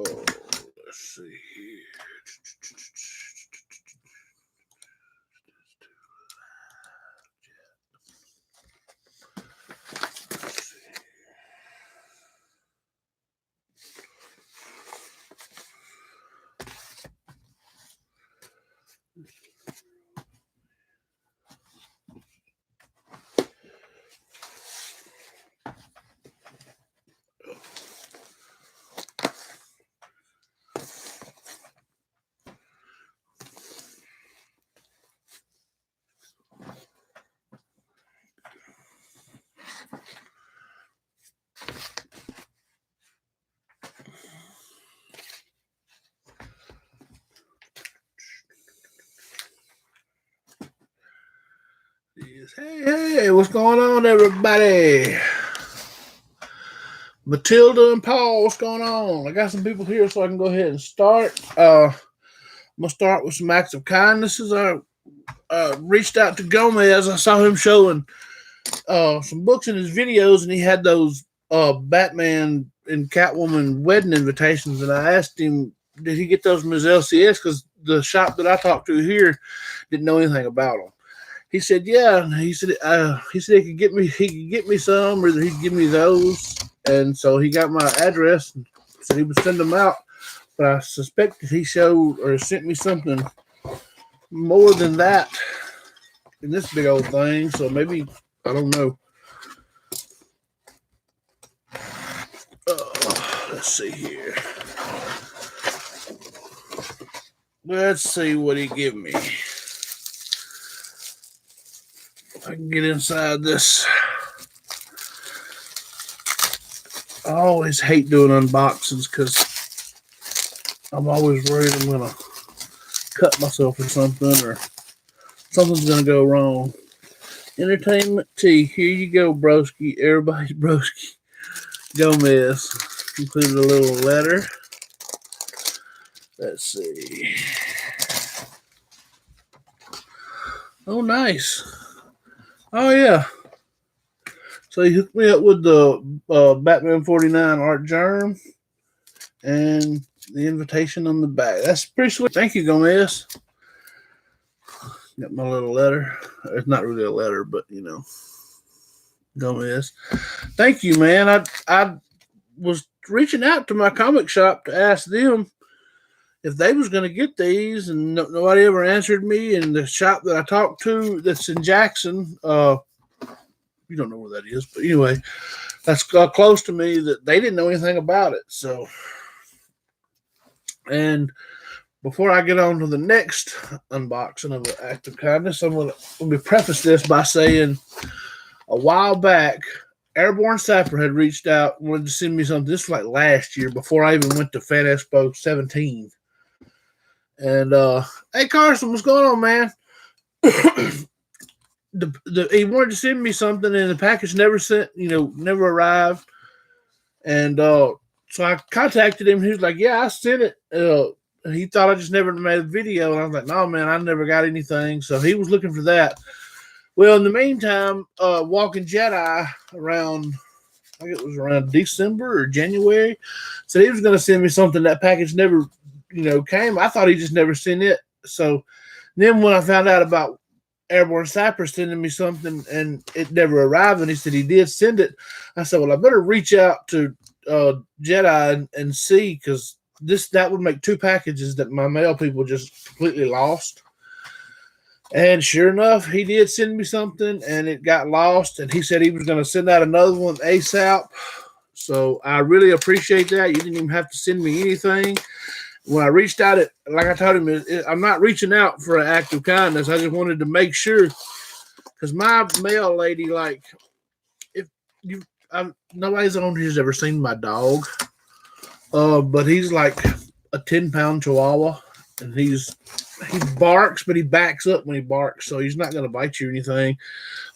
let's see here. Hey, what's going on, everybody? Matilda and Paul, what's going on? I got some people here, so I can go ahead and start. I'm going to start with some acts of kindnesses. I reached out to Gomez. I saw him showing some books in his videos, and he had those Batman and Catwoman wedding invitations, and I asked him, did he get those from his LCS? Because the shop that I talked to here didn't know anything about them. He said, yeah. He said he could get me some, or he'd give me those. And so he got my address and said he would send them out. But I suspect that he showed or sent me something more than that in this big old thing. So maybe, I don't know. Let's see here. Let's see what he give me. I can get inside this. I always hate doing unboxings because I'm always worried I'm going to cut myself or something, or something's going to go wrong. Entertainment tea. Here you go, broski. Everybody's broski. Gomez. Included a little letter. Let's see. Oh, nice. Oh, yeah. So he hooked me up with the Batman 49 art germ and the invitation on the back. That's pretty sweet. Thank you, Gomez. Got my little letter. It's not really a letter, but, you know, Gomez. Thank you, man. I was reaching out to my comic shop to ask them if they was going to get these, and nobody ever answered me. And the shop that I talked to that's in Jackson, you don't know where that is, but anyway, that's close to me, that they didn't know anything about it. So, and before I get on to the next unboxing of an act of kindness, I'm going to preface this by saying a while back, Airborne Sapper had reached out, wanted to send me something. This was like last year, before I even went to Fan Expo 17. And, hey, Carson, what's going on, man? He wanted to send me something, and the package never arrived. And so I contacted him. He was like, yeah, I sent it. He thought I just never made a video. And I was like, no, man, I never got anything. So he was looking for that. Well, in the meantime, Walking Jedi around, I think it was around December or January, said he was going to send me something. That package never, came. I thought he just never sent it. So then when I found out about Airborne Sapper sending me something and it never arrived, and he said he did send it, I said, well, I better reach out to Jedi and see, because that would make two packages that my mail people just completely lost. And sure enough, he did send me something, and it got lost, and he said he was going to send out another one ASAP. So I really appreciate that. You didn't even have to send me anything. When I reached out, like I told him, I'm not reaching out for an act of kindness. I just wanted to make sure, because my mail lady, like, nobody's on here's ever seen my dog, but he's like a 10-pound Chihuahua, and he barks, but he backs up when he barks, so he's not going to bite you or anything.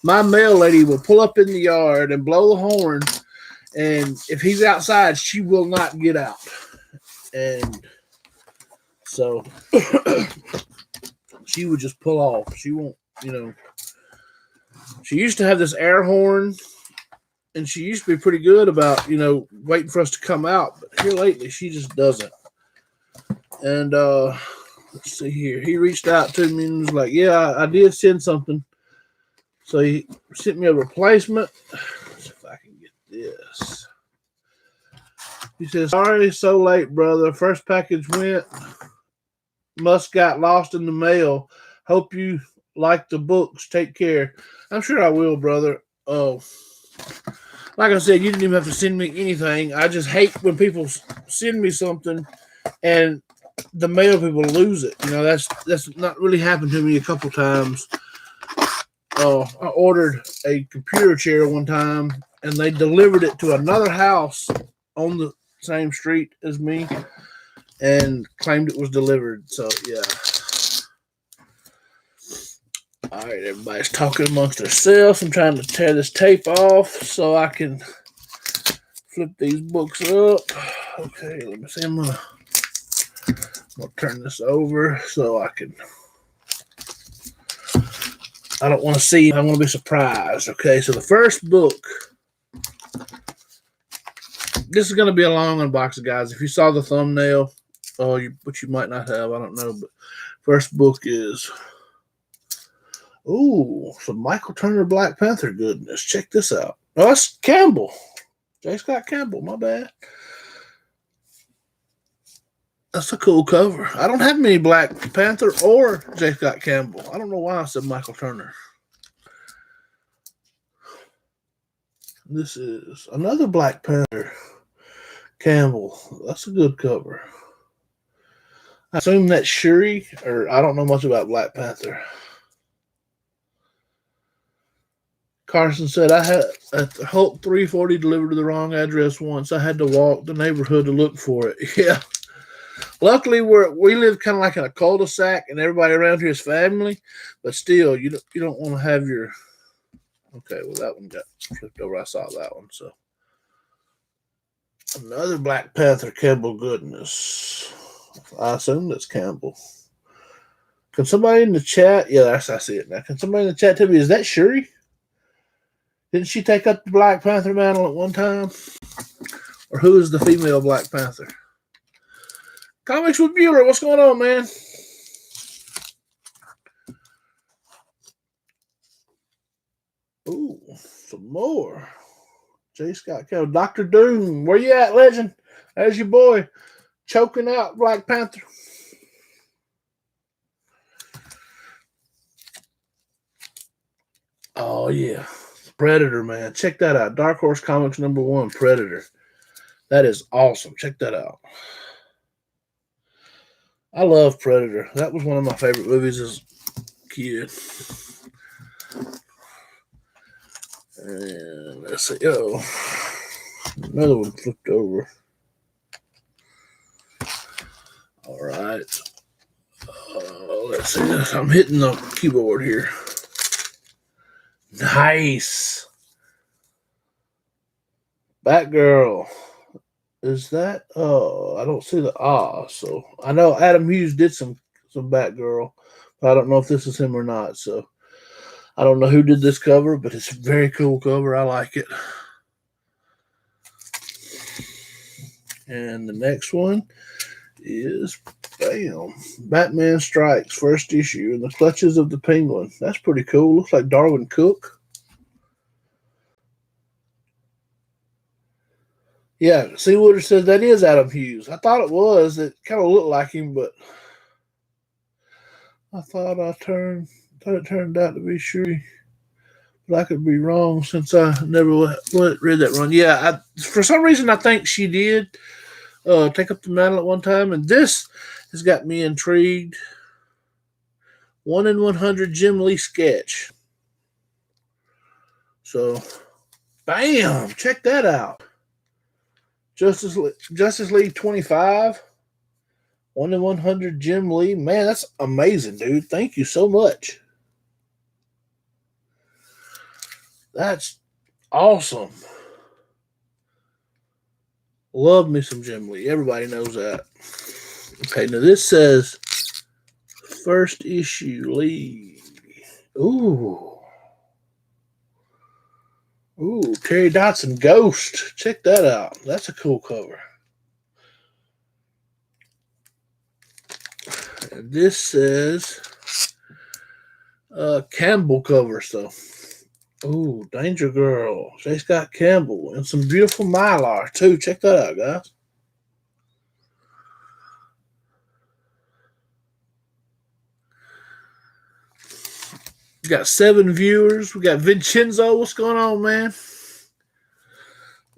My mail lady will pull up in the yard and blow the horn, and if he's outside, she will not get out. And so she would just pull off. She won't, she used to have this air horn and she used to be pretty good about, waiting for us to come out. But here lately, she just doesn't. And let's see here. He reached out to me and was like, yeah, I did send something. So he sent me a replacement. Let's see if I can get this. He says, sorry, so late, brother. First package went. Must got lost in the mail. Hope you like the books. Take care. I'm sure I will, brother. Oh, like I said, you didn't even have to send me anything. I just hate when people send me something and the mail people lose it. That's not really happened to me a couple times. I ordered a computer chair one time, and they delivered it to another house on the same street as me and claimed it was delivered. So, yeah. All right, everybody's talking amongst themselves. I'm trying to tear this tape off so I can flip these books up. Okay, let me see. I'm going to turn this over so I don't want to see. I want to be surprised. Okay, so the first book. This is going to be a long unboxing, guys. If you saw the thumbnail, which you might not have, I don't know. But first book is, some Michael Turner Black Panther goodness. Check this out. Oh, that's Campbell. J. Scott Campbell, my bad. That's a cool cover. I don't have many Black Panther or J. Scott Campbell. I don't know why I said Michael Turner. This is another Black Panther. Campbell. That's a good cover. I assume that's Shuri, or I don't know much about Black Panther. Carson said, I had a Hulk 340 delivered to the wrong address once. I had to walk the neighborhood to look for it. Yeah. Luckily, we live kind of like in a cul-de-sac, and everybody around here is family. But still, you don't want to have your. Okay, well that one got flipped over. I saw that one. So another Black Panther Campbell goodness. I assume that's Campbell. Can somebody in the chat? Yeah, I see it now. Can somebody in the chat tell me, is that Shuri? Didn't she take up the Black Panther mantle at one time? Or who is the female Black Panther? Comics with Bueller, what's going on, man? Ooh, some more. J. Scott Campbell. Dr. Doom, where you at, legend? There's your boy. Choking out Black Panther. Oh, yeah. Predator, man. Check that out. Dark Horse Comics #1, Predator. That is awesome. Check that out. I love Predator. That was one of my favorite movies as a kid. And let's see. Oh, another one flipped over. All right. Let's see. I'm hitting the keyboard here. Nice. Batgirl. Is that? Oh, I don't see the so I know Adam Hughes did some Batgirl, but I don't know if this is him or not. So I don't know who did this cover, but it's a very cool cover. I like it. And the next one is Batman Strikes, first issue, in the clutches of the Penguin. That's pretty cool. Looks like Darwin Cook. Yeah, Seawater says that is Adam Hughes. I thought it was. It kind of looked like him, but I thought it turned out to be Shuri. But I could be wrong since I never read that run. Yeah, for some reason I think she did take up the mantle at one time, and this has got me intrigued. 1 in 100 Jim Lee sketch. So, bam! Check that out. Justice League 25. 1 in 100 Jim Lee. Man, that's amazing, dude. Thank you so much. That's awesome. Love me some Jim Lee. Everybody knows that. Okay, now this says first issue Lee. Ooh. Ooh, Terry Dotson Ghost. Check that out. That's a cool cover. And this says Campbell cover. So, ooh, Danger Girl. J. Scott Campbell. And some beautiful Mylar, too. Check that out, guys. We got 7 viewers. We got Vincenzo. What's going on, man?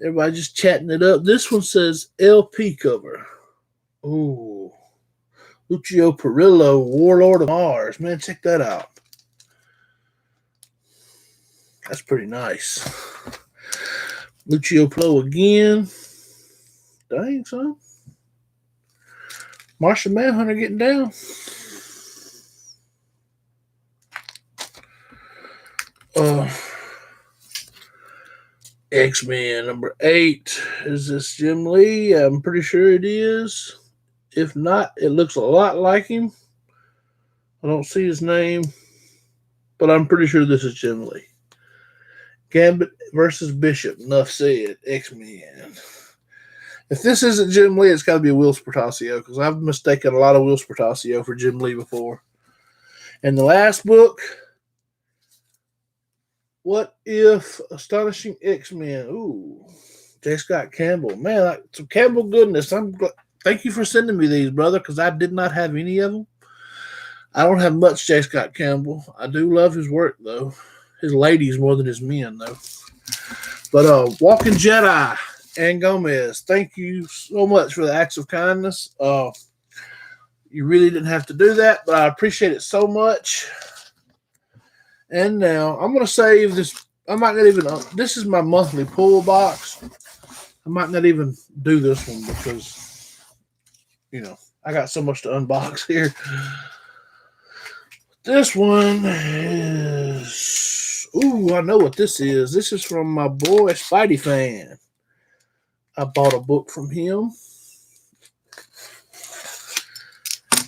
Everybody just chatting it up. This one says LP cover. Ooh. Lucio Perillo, Warlord of Mars. Man, check that out. That's pretty nice. Lucio Perillo again. Dang, son. Martian Manhunter getting down. X-Men number 8. Is this Jim Lee? I'm pretty sure it is. If not, it looks a lot like him. I don't see his name, but I'm pretty sure this is Jim Lee. Gambit versus Bishop. Enough said. X-Men. If this isn't Jim Lee, it's got to be Will Spertasio, because I've mistaken a lot of Will Spertasio for Jim Lee before. And the last book, What If Astonishing X-Men. Ooh, J. Scott Campbell. Man, some Campbell goodness. Thank you for sending me these, brother, because I did not have any of them. I don't have much J. Scott Campbell. I do love his work, though. His ladies more than his men, though. But Walking Jedi and Gomez, thank you so much for the acts of kindness. You really didn't have to do that, but I appreciate it so much. And now I'm going to save this. I might not even, this is my monthly pull box. I might not even do this one because, I got so much to unbox here. This one is, I know what this is. This is from my boy Spidey Fan. I bought a book from him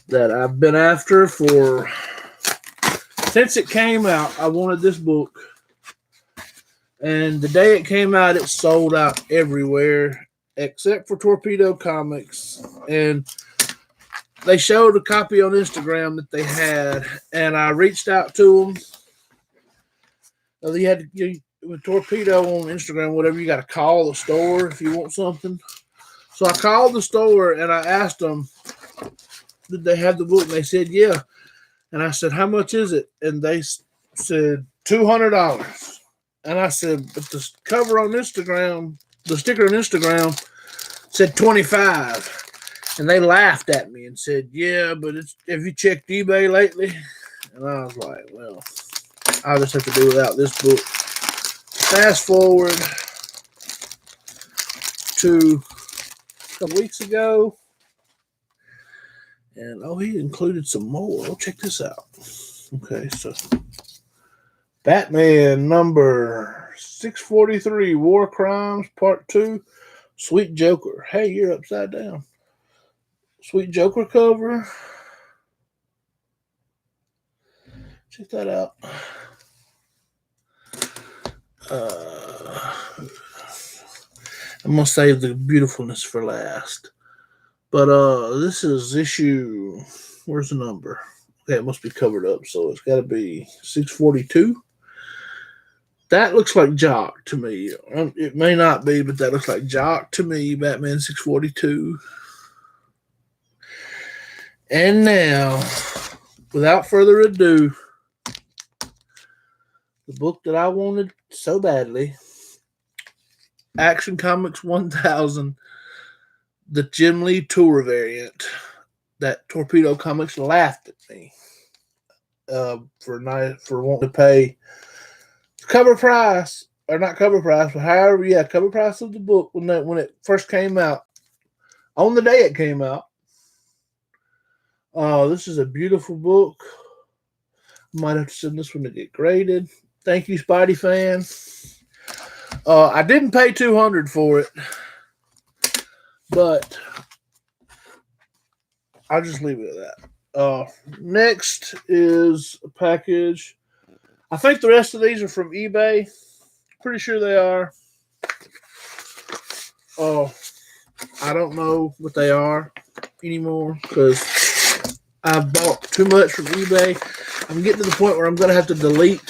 that I've been after since it came out. I wanted this book. And the day it came out, it sold out everywhere except for Torpedo Comics. And they showed a copy on Instagram that they had, and I reached out to them. They had with Torpedo on Instagram, whatever, you got to call the store if you want something. So I called the store and I asked them, did they have the book? And they said, yeah. And I said, how much is it? And they said $200. And I said, but the cover on Instagram, the sticker on Instagram said 25. And they laughed at me and said, yeah, but have you checked eBay lately? And I was like, well, I'll just have to do without this book. Fast forward to a couple weeks ago. And, he included some more. Oh, check this out. Okay, so Batman number 643, War Crimes, Part 2, Sweet Joker. Hey, you're upside down. Sweet Joker cover. Check that out. I'm going to save the beautifulness for last. But this is issue, where's the number? Okay, it must be covered up, so it's got to be 642. That looks like Jock to me. It may not be, but that looks like Jock to me, Batman 642. And now, without further ado, the book that I wanted so badly, Action Comics 1000, the Jim Lee Tour variant that Torpedo Comics laughed at me for wanting to pay cover price, or not cover price, but however, cover price of the book when it first came out. On the day it came out. This is a beautiful book. Might have to send this one to get graded. Thank you, Spidey Fan. I didn't pay $200 for it, but I'll just leave it at that. Next is a package. I think the rest of these are from eBay. Pretty sure they are. Oh, I don't know what they are anymore because I've bought too much from eBay. I'm getting to the point where I'm going to have to delete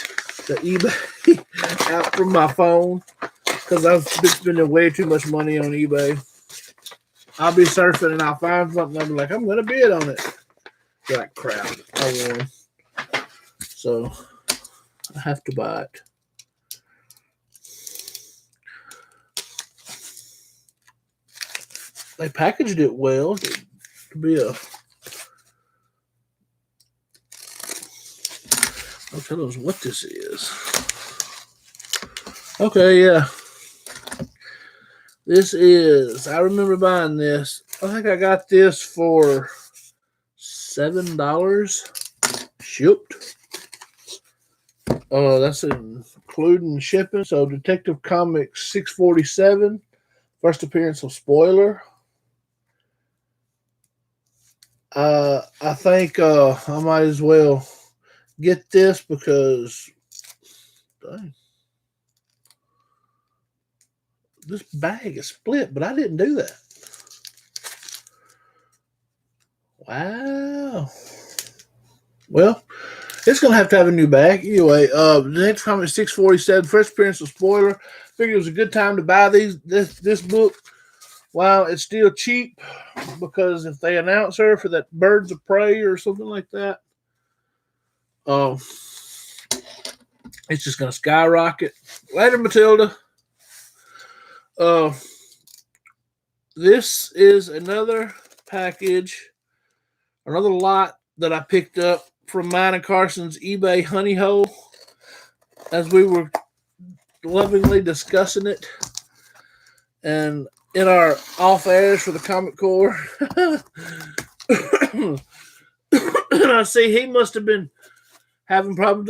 the eBay app from my phone because I've been spending way too much money on eBay. I'll be surfing and I'll find something. I'll be like, I'm going to bid on it. Be like, crap, I won. So I have to buy it. They packaged it well to be a. I'll tell us what this is. Okay, yeah. This is. I remember buying this. I think I got this for $7 shipped. That's including shipping. So Detective Comics 647, first appearance of Spoiler. I think I might as well get this because dang, this bag is split, but I didn't do that. Wow. Well, it's going to have a new bag. Anyway, the next comment is 647, first appearance of Spoiler. Figured it was a good time to buy this book while it's still cheap, because if they announce her for that Birds of Prey or something like that, it's just going to skyrocket. Later, Matilda. This is another package, another lot that I picked up from mine and Carson's eBay honey hole as we were lovingly discussing it. And in our off airs for the Comic Core, I see he must have been having problems.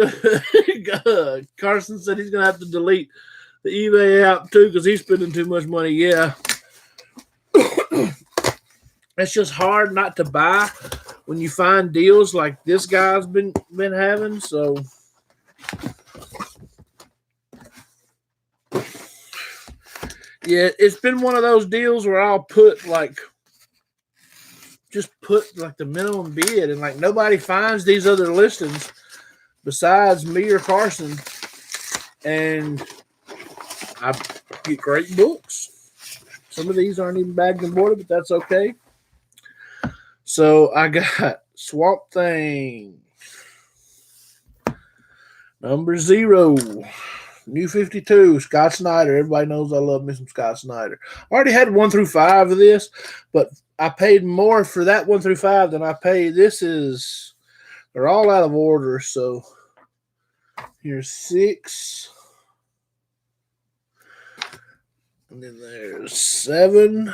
Carson said he's going to have to delete the eBay app too because he's spending too much money. Yeah. It's just hard not to buy when you find deals like this guy's been having. So yeah, it's been one of those deals where I'll put like the minimum bid, and like nobody finds these other listings besides me or Carson, and I get great books. Some of these aren't even bagged and boarded, but that's okay. So I got Swamp Thing number 0, New 52, Scott Snyder. Everybody knows I love me some Scott Snyder. I already had 1 through 5 of this, but I paid more for that 1 through 5 than I paid. They're all out of order. So here's 6. And then there's 7.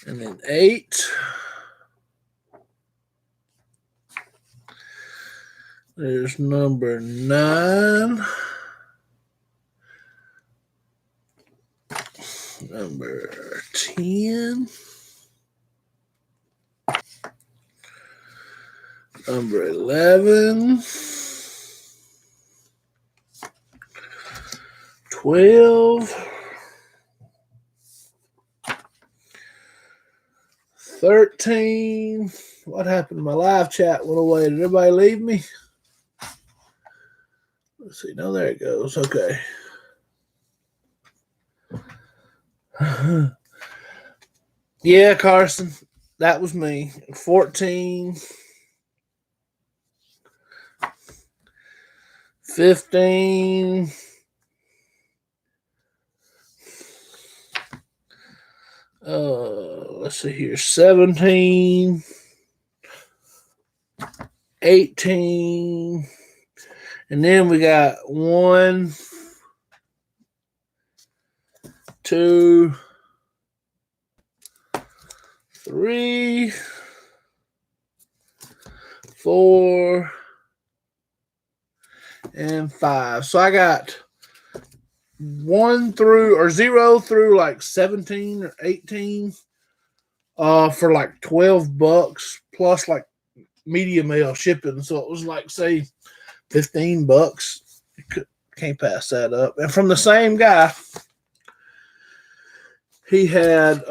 And then 8. There's number 9. Number 10. Number 11. 12. 13. What happened to my live chat? Went away. Did everybody leave me? Let's see. No, there it goes. Okay. Yeah, Carson. That was me. 14. 15. Let's see here. 17. 18. And then we got 1, 2, 3, 4, and 5. So I got 0 through like 17 or 18 for like $12 plus like media mail shipping. So it was like, say, $15. Can't pass that up. And from the same guy, he had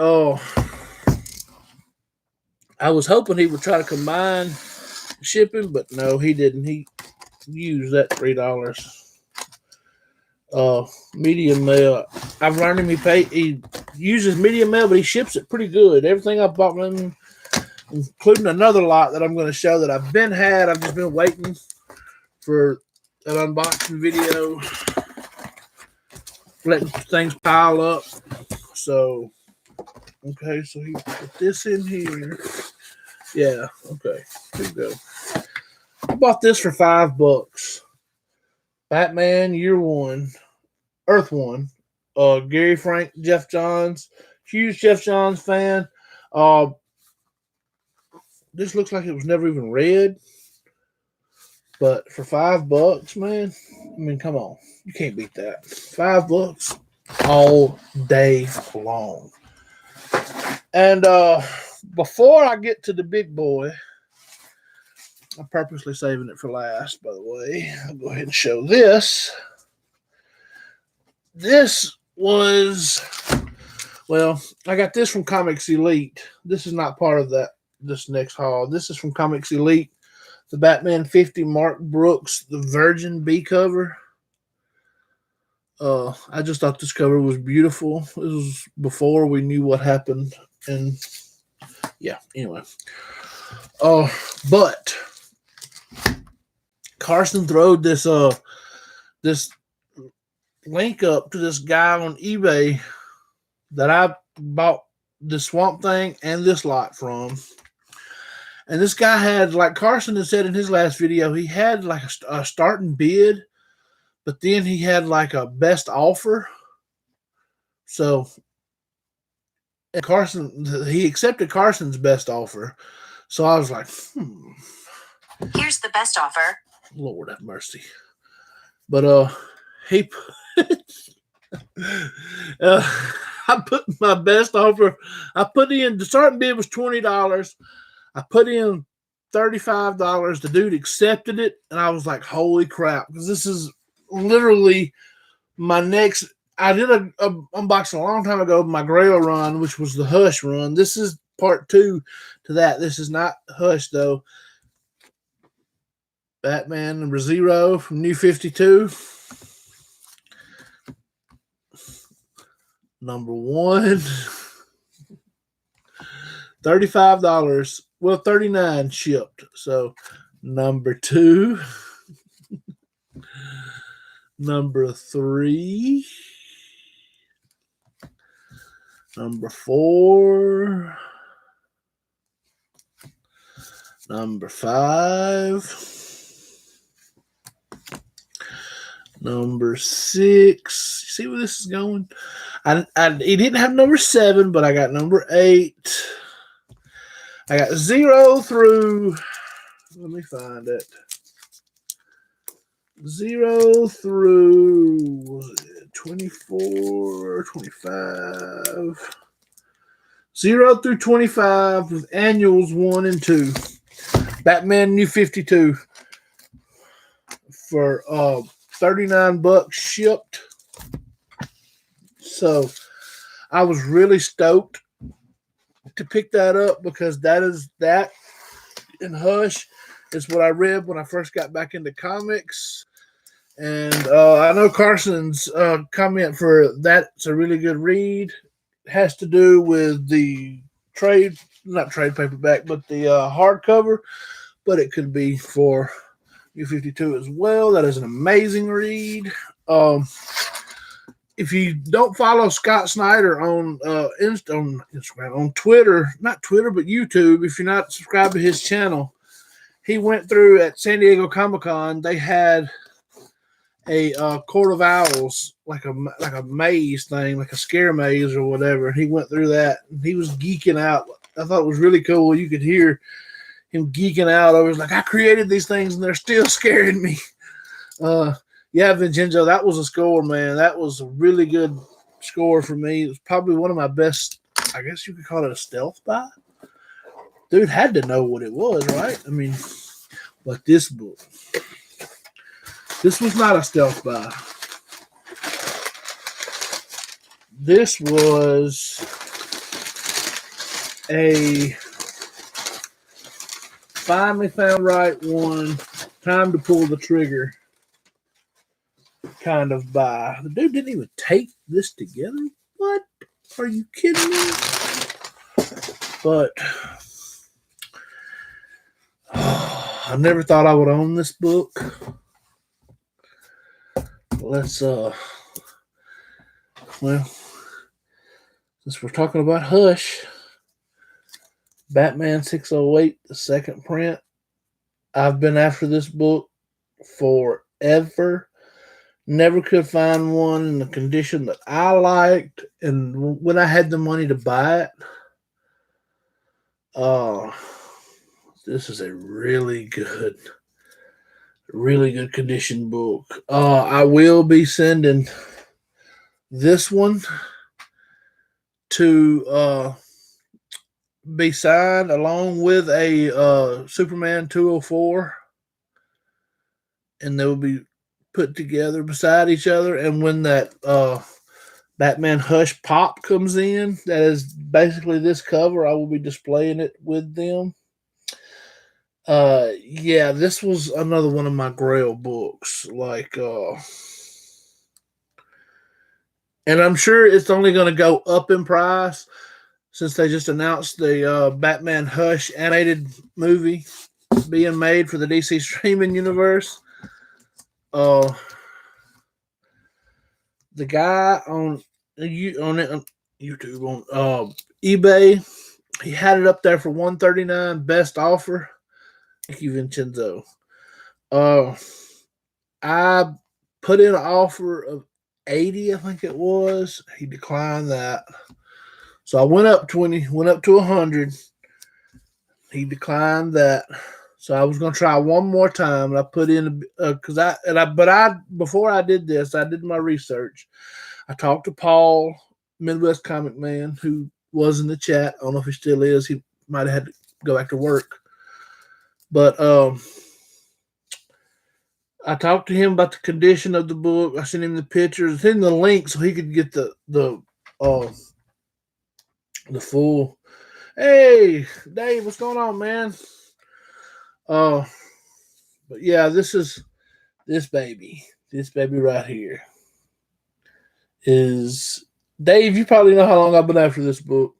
I was hoping he would try to combine shipping, but no, he didn't. He used that $3. Medium mail. I've learned him. He uses medium mail, but he ships it pretty good. Everything I bought from him, including another lot that I'm going to show that I've just been waiting for an unboxing video, letting things pile up. So, okay, so he put this in here. Yeah, okay, here we go. I bought this for $5. Batman Year One, Earth One. Gary Frank, Jeff Johns, huge Jeff Johns fan. This looks like it was never even read, but for $5, man, I mean, come on, you can't beat that. $5 all day long. And before I get to the big boy, I'm purposely saving it for last, by the way. I'll go ahead and show this. This was, well, I got this from Comics Elite. This is not part of this next haul. This is from Comics Elite. The Batman 50 Mark Brooks, the Virgin B cover. I just thought this cover was beautiful. This was before we knew what happened. And yeah, anyway. But Carson throwed this link up to this guy on eBay that I bought the Swamp Thing and this lot from. And this guy had, like Carson had said in his last video, he had like a starting bid, but then he had like a best offer. So he accepted Carson's best offer. So I was like, here's the best offer. Lord have mercy. But he I put my best offer. I put in, the starting bid was $20. I put in $35. The dude accepted it, and I was like, holy crap, because this is literally my next. I did a unboxing a long time ago, my Grail run, which was the Hush run. This is part 2 to that. This is not Hush, though. Batman number 0 from New 52. Number 1. $35. Well, $39 shipped. So number 2. Number 3. Number 4. Number 5. Number 6. See where this is going? He didn't have number 7, but I got number 8. I got 0 through, let me find it. 0 through 24, 25. 0 through 25 with annuals 1 and 2. Batman New 52 for $39 shipped. So I was really stoked to pick that up because that and Hush is what I read when I first got back into comics. And I know Carson's comment for that's a really good read. It has to do with the not trade paperback, but the hardcover. But it could be for New 52 as well. That is an amazing read. If you don't follow Scott Snyder on Instagram, on Twitter, not Twitter, but YouTube, if you're not subscribed to his channel, he went through at San Diego Comic-Con. They had a Court of Owls, like a maze thing, like a scare maze or whatever. And he went through that, and he was geeking out. I thought it was really cool. You could hear him geeking out over, like, I created these things, and they're still scaring me. Yeah, Vincenzo, that was a score, man. That was a really good score for me. It was probably one of my best, I guess you could call it a stealth buy. Dude had to know what it was, right? I mean, but this book, This was not a stealth buy. This was a finally found right one, time to pull the trigger kind of buy. The dude didn't even take this together. What? Are you kidding me? But I never thought I would own this book. Let's well, since we're talking about Hush, Batman 608, the second print. I've been after this book forever. Never could find one in the condition that I liked, and when I had the money to buy it, this is a really good condition book. I will be sending this one to be signed along with a Superman 204, and they will be put together beside each other. And when that Batman Hush pop comes in, that is basically this cover, I will be displaying it with them. Yeah, this was another one of my Grail books. And I'm sure it's only going to go up in price since they just announced the Batman Hush animated movie being made for the DC streaming universe. The guy on YouTube, on eBay, he had it up there for $139, best offer. Thank you, Vincenzo. I put in an offer of 80, I think it was. He declined that. So I went up 20, went up to 100. He declined that. So I was going to try one more time, and I put in before I did this, I did my research. I talked to Paul, Midwest Comic Man, who was in the chat. I don't know if he still is. He might have had to go back to work. But I talked to him about the condition of the book. I sent him the pictures, sent him the link so he could get the full. Hey, Dave, what's going on, man? But yeah, this baby right here is Dave. You probably know how long I've been after this book.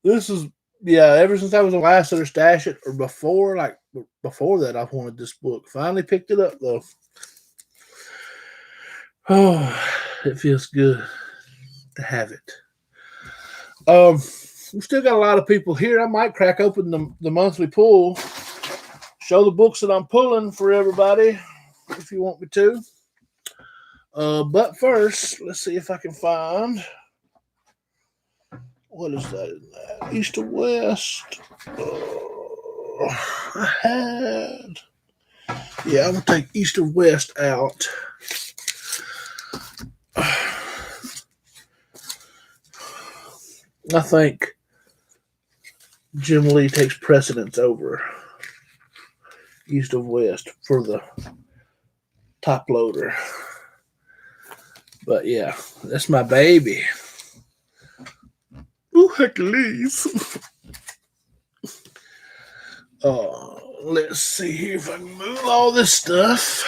This is ever since I was the last to stash it, or before that, I've wanted this book. Finally picked it up though. Oh, it feels good to have it. We still got a lot of people here. I might crack open the monthly pool, show the books that I'm pulling for everybody, if you want me to. But first, let's see if I can find, what is that in that? East to West. I'm going to take East or West out. I think Jim Lee takes precedence over East of West for the top loader. But yeah, that's my baby. Ooh, Hercules. Let's see here if I can move all this stuff.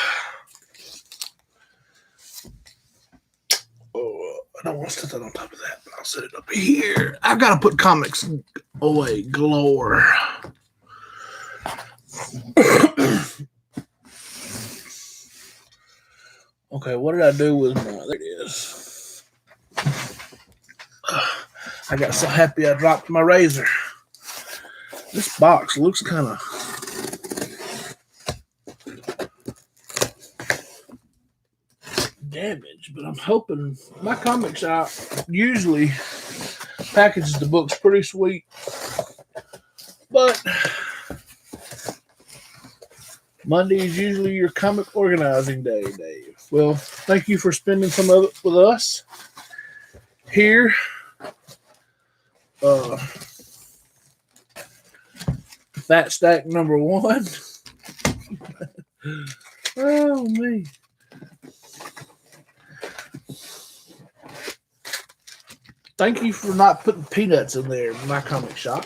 I don't want to set that on top of that, but I'll set it up here. I've got to put comics away galore. Okay, what did I do with my? There it is. I got so happy I dropped my razor. This box looks kind of damaged, but I'm hoping my comic shop usually packages the books pretty sweet. But Monday is usually your comic organizing day, Dave. Well, thank you for spending some of it with us here. Fat Stack number 1. Oh, me. Thank you for not putting peanuts in there in my comic shop.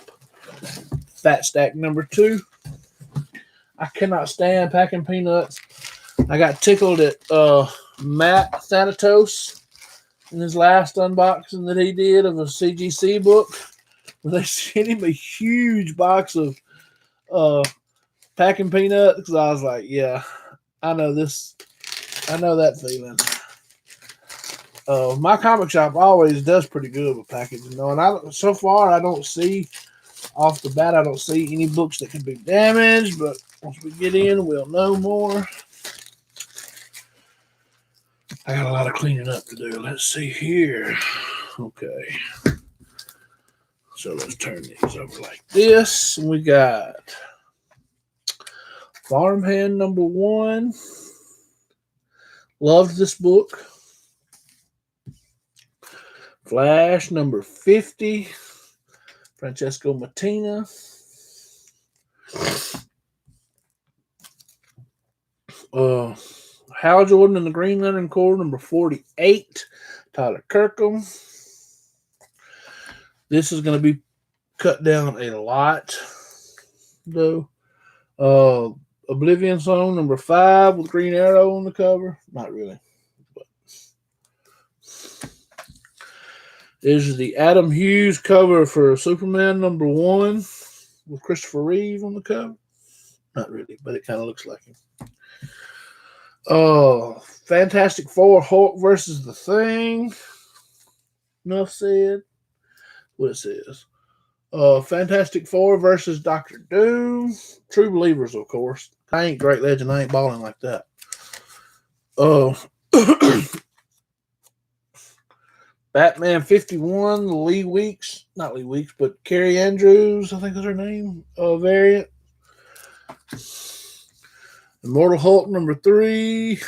Fat Stack number 2. I cannot stand packing peanuts. I got tickled at Matt Thanatos in his last unboxing that he did of a CGC book. Where they sent him a huge box of packing peanuts because I was like, yeah, I know this. I know that feeling. My comic shop always does pretty good with packaging, though, and so far I don't see off the bat. I don't see any books that can be damaged, but once we get in, we'll know more. I got a lot of cleaning up to do. Let's see here. Okay, so let's turn these over like this. We got Farmhand number 1. Loved this book. Flash number 50. Francesco Mattina. Hal Jordan and the Green Lantern Corps number 48. Tyler Kirkham. This is going to be cut down a lot, though. Oblivion Zone number 5 with Green Arrow on the cover. Not really. But. This is the Adam Hughes cover for Superman number 1 with Christopher Reeve on the cover. Not really, but it kind of looks like him. Fantastic Four Hulk versus the Thing. Enough said. What it says. Fantastic Four versus Doctor Doom. True Believers, of course. I ain't Great Legend. I ain't balling like that. Batman 51, Lee Weeks. Not Lee Weeks, but Carrie Andrews, I think is her name. Variant. Immortal Hulk number 3.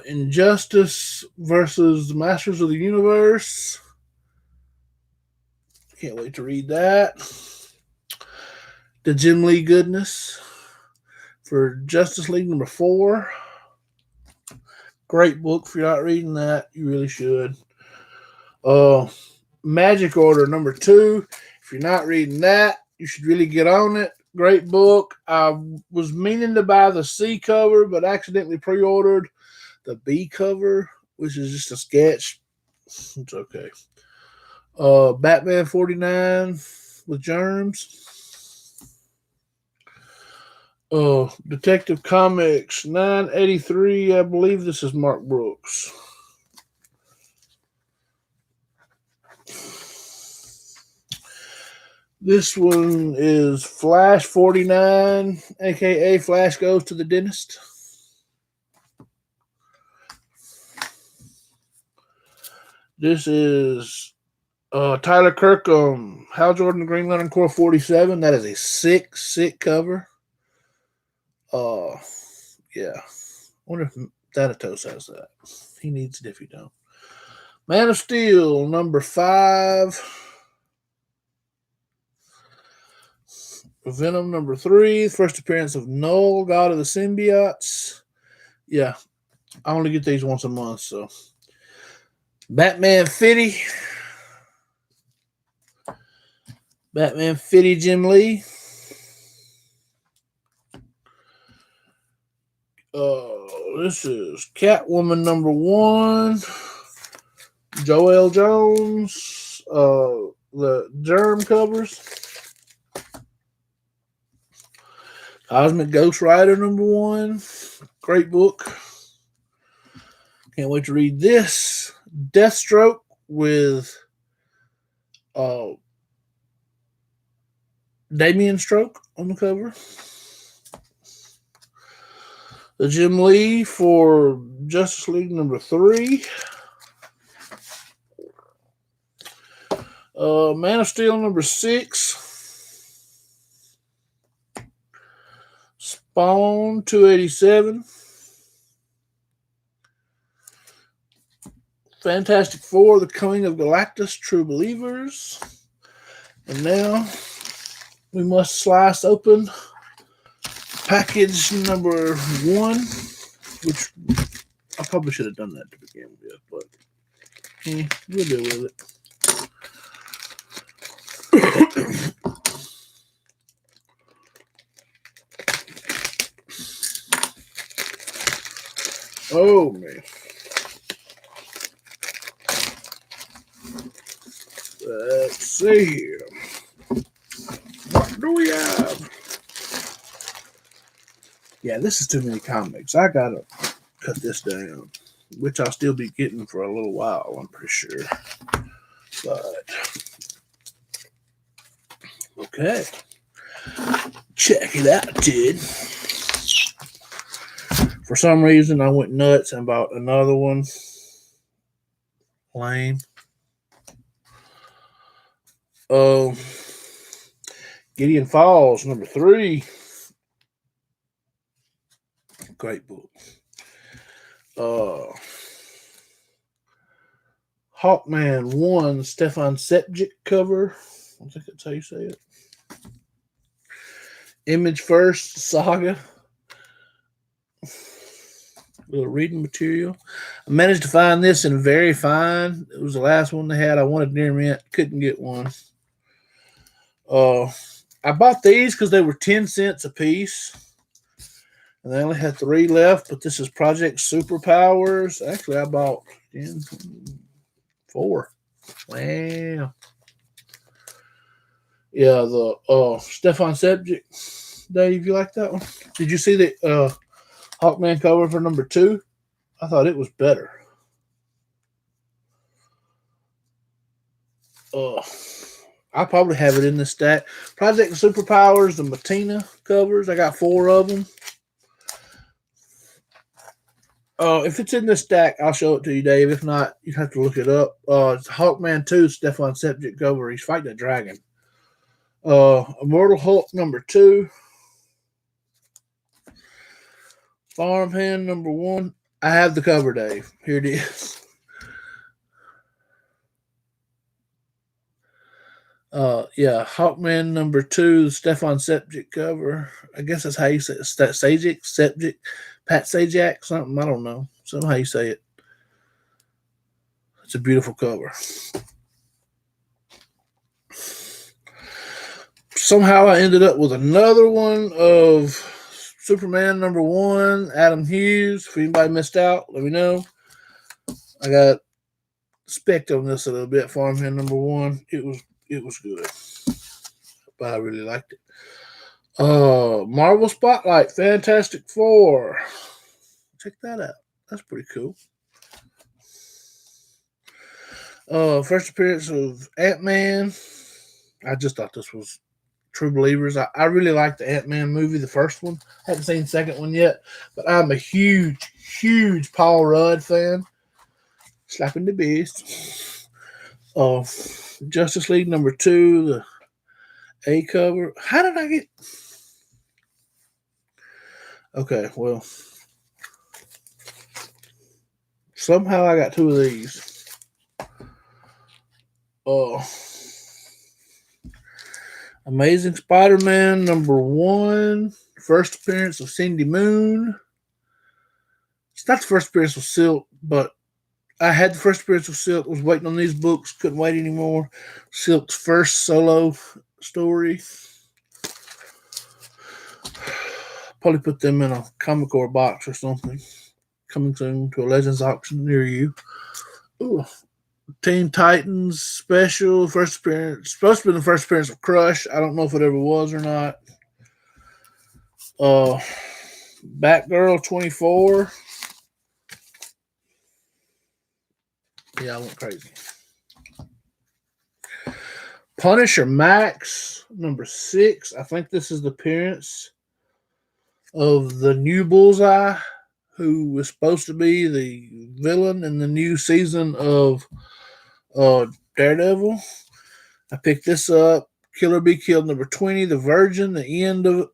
Injustice versus the Masters of the Universe. Can't wait to read that. The Jim Lee goodness for Justice League number 4. Great book. If you're not reading that, you really should. Magic Order number 2. If you're not reading that, you should really get on it. Great book. I was meaning to buy the C cover, but accidentally pre-ordered the B cover, which is just a sketch. It's okay. Batman 49 with Germs. Detective Comics 983. I believe this is Mark Brooks. This one is Flash 49, aka Flash Goes to the Dentist. This is Tyler Kirkham, Hal Jordan, Green Lantern Corps 47. That is a sick cover. Yeah. I wonder if Thanatos has that. He needs it if he don't. Man of Steel, number 5. Venom, number 3. First appearance of Null, God of the Symbiotes. Yeah. I only get these once a month, so. Batman 50. Batman 50, Jim Lee. This is Catwoman number 1. Joel Jones. The Germ covers. Cosmic Ghost Rider number 1. Great book. Can't wait to read this. Deathstroke with Damian Stroke on the cover. The Jim Lee for Justice League number 3. Man of Steel number 6. Spawn 287. Fantastic Four, The Coming of Galactus, True Believers. And now we must slice open package number 1, which I probably should have done that to begin with, but we'll deal with it. Oh, man. Let's see here. What do we have? Yeah, this is too many comics. I gotta cut this down, which I'll still be getting for a little while, I'm pretty sure. But, okay. Check it out, dude. For some reason, I went nuts and bought another one. Lame. Gideon Falls, number 3. Great book. Hawkman 1, Stefan Sepjic cover. I think that's how you say it. Image First Saga. Little reading material. I managed to find this in very fine. It was the last one they had. I wanted near mint. Couldn't get one. I bought these because they were 10 cents a piece. And they only had 3 left, but this is Project Superpowers. Actually, I bought 4. Wow. Yeah, the Stefan Sepjic. Dave, you like that one? Did you see the Hawkman cover for number 2? I thought it was better. I probably have it in the stack. Project Superpowers, the Matina covers. I got 4 of them. If it's in the stack, I'll show it to you, Dave. If not, you have to look it up. It's Hawkman 2, Stefan Sepjic cover. He's fighting a dragon. Immortal Hulk number 2. Farmhand number 1. I have the cover, Dave. Here it is. Hawkman number 2, Stefan Sepjic cover. I guess that's how you say it. Sepjic, Pat Sajak, something. I don't know. Somehow how you say it. It's a beautiful cover. Somehow I ended up with another one of Superman number 1, Adam Hughes. If anybody missed out, let me know. I got specced on this a little bit. Farmhand number 1. It was good, but I really liked it. Marvel Spotlight, Fantastic Four. Check that out. That's pretty cool. First appearance of Ant-Man. I just thought this was True Believers. I really liked the Ant-Man movie, the first one. Haven't seen the second one yet, but I'm a huge Paul Rudd fan. Slapping the beast. Justice League number 2, the A cover. How did I get... Okay, well, somehow I got 2 of these. Amazing Spider-Man number 1, first appearance of Cindy Moon. It's not the first appearance of Silk, but I had the first appearance of Silk, was waiting on these books, couldn't wait anymore. Silk's first solo story. Probably put them in a comic or box or something. Coming soon to a Legends auction near you. Ooh. Teen Titans special, first appearance. Supposed to be the first appearance of Crush. I don't know if it ever was or not. Batgirl 24. Yeah, I went crazy. Punisher Max, number 6. I think this is the appearance of the new Bullseye, who was supposed to be the villain in the new season of Daredevil. I picked this up. Killer Be Killed number 20, The Virgin, the end of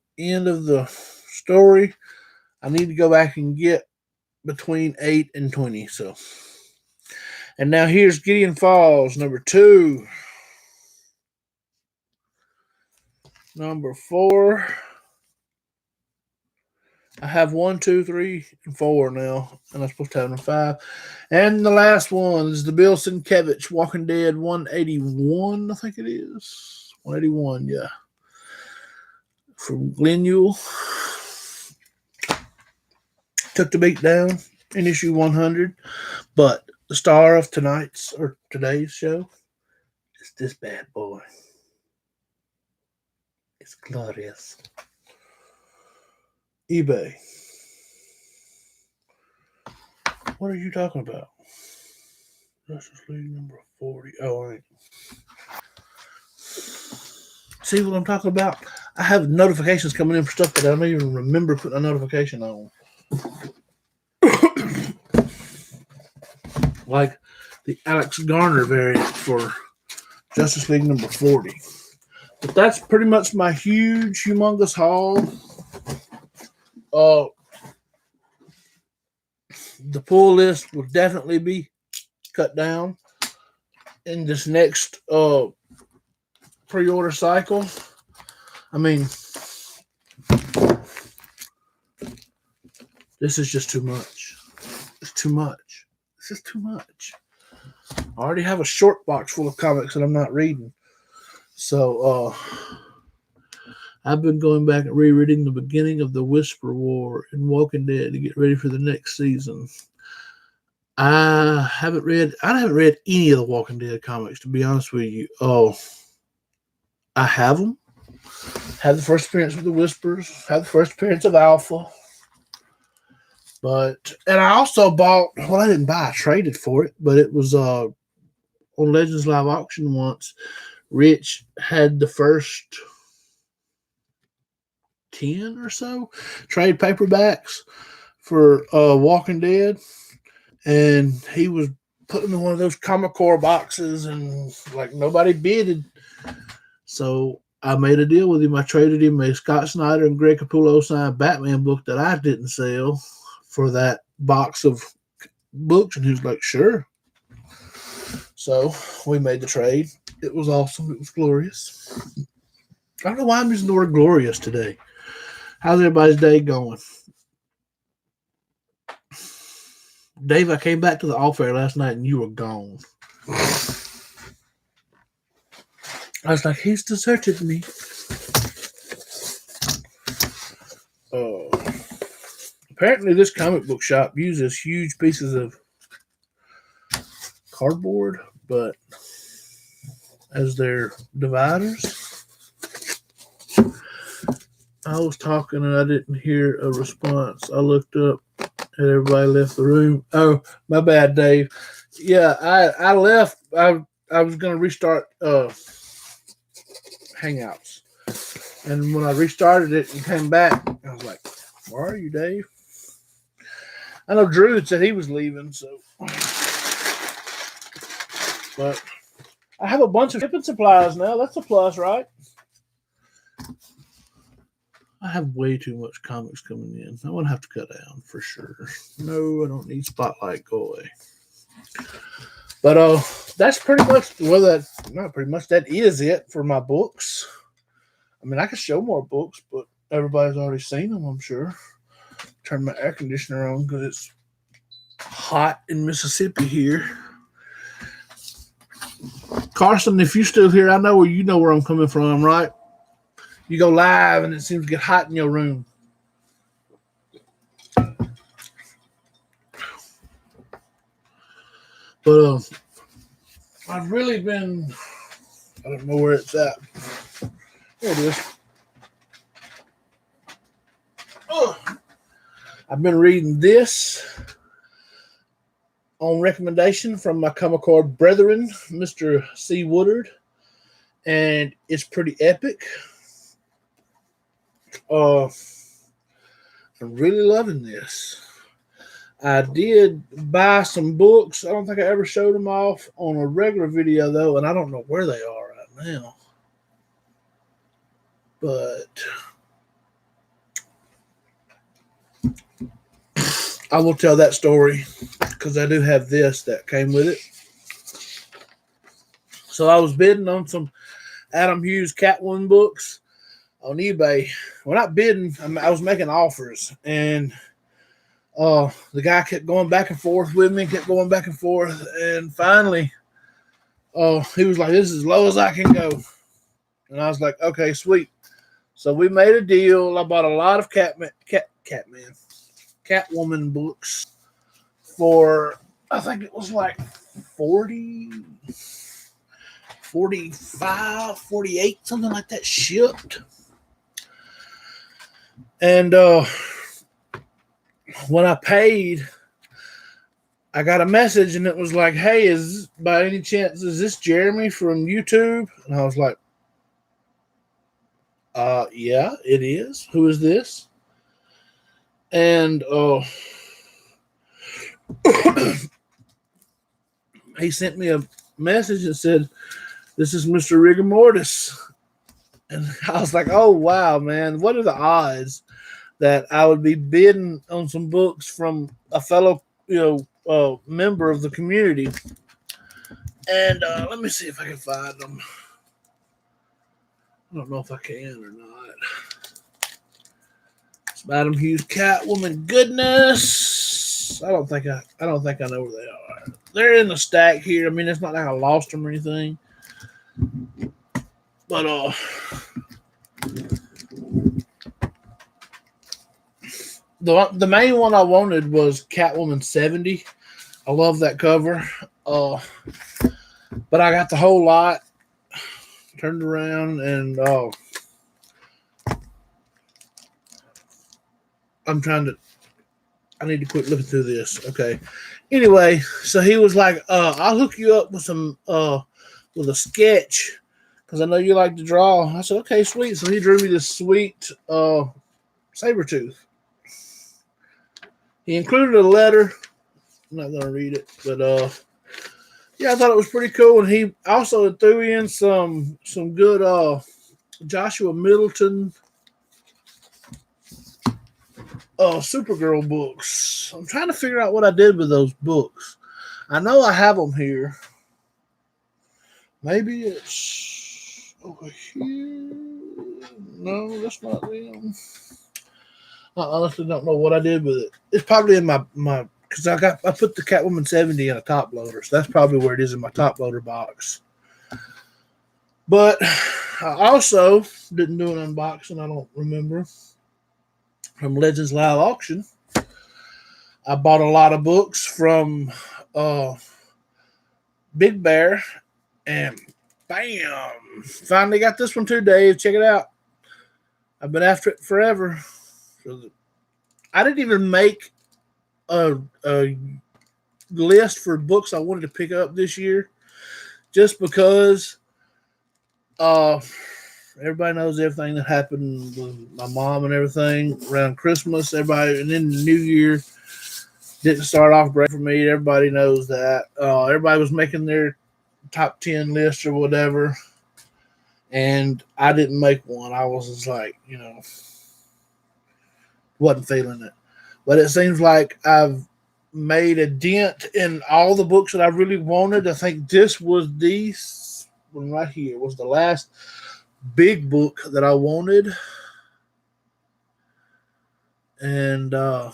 the story. I need to go back and get between 8 and 20. So, and now here's Gideon Falls number 2. Number 4. I have 1, 2, 3, and 4 now, and I'm supposed to have 5. And the last one is the Bill Sienkiewicz Walking Dead 181, I think it is. 181, yeah. From Glenn Ewell. Took the beat down in issue 100, but the star of today's show is this bad boy. It's glorious. eBay. What are you talking about? Justice League number 40. Oh, I ain't. See what I'm talking about? I have notifications coming in for stuff that I don't even remember putting a notification on. Like the Alex Garner variant for Justice League number 40. But that's pretty much my huge, humongous haul. The pull list will definitely be cut down in this next pre-order cycle. I mean, this is just too much. It's too much. This is too much. I already have a short box full of comics that I'm not reading. So, I've been going back and rereading the beginning of the Whisper War and Walking Dead to get ready for the next season. I haven't read any of the Walking Dead comics, to be honest with you. I have them. Had the first appearance with the Whispers. Had the first appearance of Alpha. And I also bought, well, I didn't buy, I traded for it, but it was on Legends Live Auction once. Rich had the first 10 or so trade paperbacks for Walking Dead, and he was putting them in one of those Comic Core boxes, and like nobody bidded. So I made a deal with him. I traded him a Scott Snyder and Greg Capullo signed Batman book that I didn't sell for that box of books, and he was like, sure. So we made the trade. It was awesome. It was glorious. I don't know why I'm using the word glorious today. How's everybody's day going? Dave, I came back to the off air last night and you were gone. I was like, he's deserted me. Apparently this comic book shop uses huge pieces of cardboard, but as their dividers. I was talking and I didn't hear a response. I looked up and everybody left the room. Oh, my bad, Dave. Yeah, I left. I was going to restart Hangouts. And when I restarted it and came back, I was like, where are you, Dave? I know Drew had said he was leaving, so. But I have a bunch of shipping supplies now. That's a plus, right? I have way too much comics coming in. I want to have to cut down for sure. No, I don't need Spotlight. Go away. But that's pretty much, well, that is it for my books. I mean, I could show more books, but everybody's already seen them, I'm sure. Turn my air conditioner on because it's hot in Mississippi here. Carson, if you're still here, I know you know where I'm coming from, right? You go live and it seems to get hot in your room. But I've really been, I don't know where it's at. There it is. I've been reading this on recommendation from my Comic Core brethren, Mr. C. Woodard, and it's pretty epic. I'm really loving this. I did buy some books. I don't think I ever showed them off on a regular video, though, and I don't know where they are right now. But I will tell that story because I do have this that came with it. So I was bidding on some Adam Hughes Catwoman books, on eBay. Well, not bidding. I was making offers, and the guy kept going back and forth with me, kept going back and forth, and finally, he was like, "This is as low as I can go," and I was like, "Okay, sweet." So we made a deal. I bought a lot of Catwoman books for, I think it was like 40, 45, 48, something like that shipped. And when I paid, I got a message and it was like, "Hey, by any chance, is this Jeremy from YouTube?" And I was like, "Yeah, it is. Who is this?" And he sent me a message and said, "This is Mr. Rigor Mortis." And I was like, "Oh, wow, man. What are the odds that I would be bidding on some books from a fellow, member of the community?" And let me see if I can find them. I don't know if I can or not. It's Madam Hughes Catwoman goodness. I don't think I know where they are. They're in the stack here. I mean, it's not like I lost them or anything. But the main one I wanted was Catwoman 70. I love that cover. But I got the whole lot turned around, and I need to quit looking through this. Okay. Anyway, so he was like, "I'll hook you up with with a sketch, because I know you like to draw." I said, "Okay, sweet." So he drew me this sweet Sabretooth. He included a letter. I'm not gonna read it, but yeah, I thought it was pretty cool. And he also threw in some good Joshua Middleton Supergirl books. I'm trying to figure out what I did with those books. I know I have them here. Maybe it's over here. No, that's not them. I honestly don't know what I did with it. It's probably in my because I put the Catwoman 70 in a top loader, so that's probably where it is in my top loader box. But I also didn't do an unboxing. I don't remember, from Legends Live Auction. I bought a lot of books from Big Bear, and bam! Finally got this one too, Dave. Check it out. I've been after it forever. I didn't even make a list for books I wanted to pick up this year, just because everybody knows everything that happened with my mom and everything around Christmas. Everybody, and then the New Year didn't start off great for me. Everybody knows that. Everybody was making their top 10 list or whatever, and I didn't make one. I was just like, wasn't feeling it. But it seems like I've made a dent in all the books that I really wanted. I think this was this one right here was the last big book that I wanted. And I'm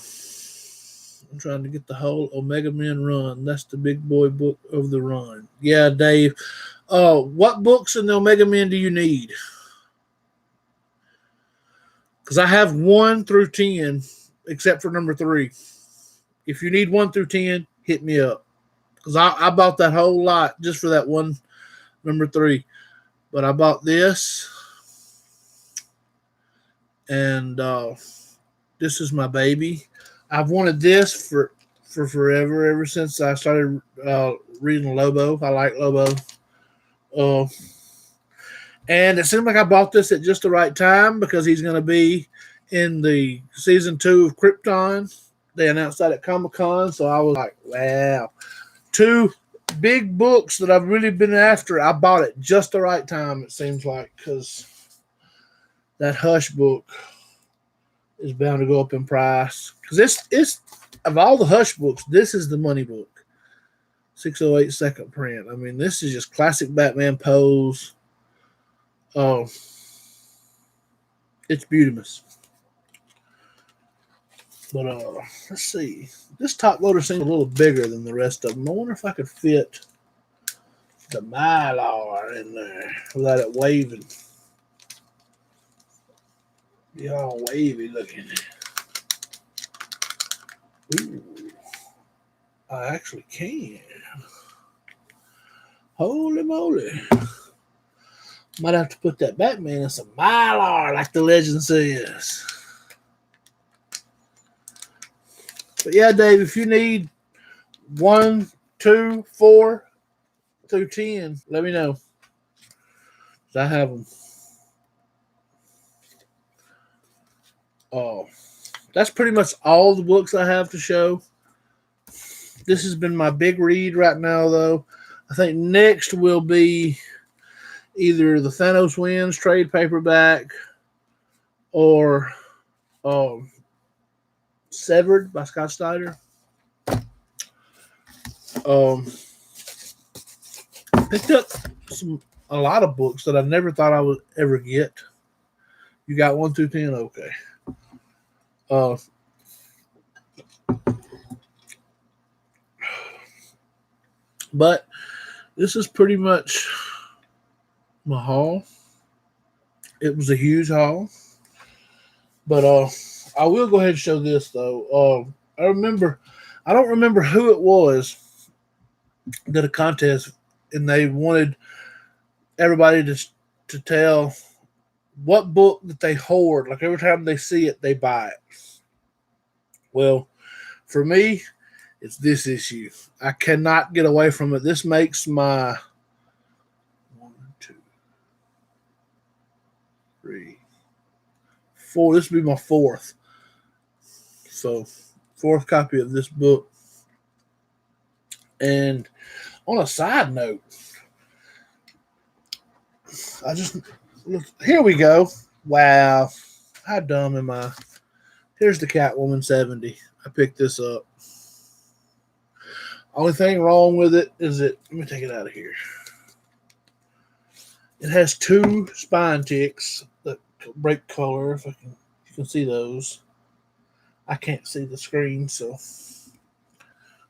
trying to get the whole Omega Men run. That's the big boy book of the run. Yeah, Dave. What books in the Omega Men do you need? Because I have 1 through 10, except for number 3. If you need 1 through 10, hit me up. Because I bought that whole lot just for that one number 3. But I bought this, and this is my baby. I've wanted this for forever, ever since I started reading Lobo. I like Lobo. And it seemed like I bought this at just the right time, because he's going to be in the season 2 of Krypton. They announced that at Comic-Con, so I was like, wow. 2 big books that I've really been after. I bought it just the right time, it seems like, because that Hush book is bound to go up in price. Because it's of all the Hush books, this is the money book. 608 second print. I mean, this is just classic Batman pose. Oh, It's beautiful. But let's see. This top loader seems a little bigger than the rest of them. I wonder if I could fit the Mylar in there without it waving. Be all wavy looking. Ooh, I actually can. Holy moly. Might have to put that Batman in some Mylar, like the legend says. But yeah, Dave, if you need 1, 2, 4 through 10, let me know. I have them. Oh, that's pretty much all the books I have to show. This has been my big read right now, though. I think next will be either the Thanos Wins trade paperback or Severed by Scott Snyder. Picked up a lot of books that I never thought I would ever get. You got 1 through 10? Okay. But this is pretty much my haul. It was a huge haul. But I will go ahead and show this, though. I don't remember who it was, did a contest, and they wanted everybody to tell what book that they hoard. Like every time they see it, they buy it. Well, for me, it's this issue. I cannot get away from it. This makes my 1, 2, 3, 4. This will be my 4th. So, 4th copy of this book. And on a side note, here we go. Wow. How dumb am I? Here's the Catwoman 70. I picked this up. Only thing wrong with it is let me take it out of here. It has 2 spine ticks that break color. If you can see those. I can't see the screen, so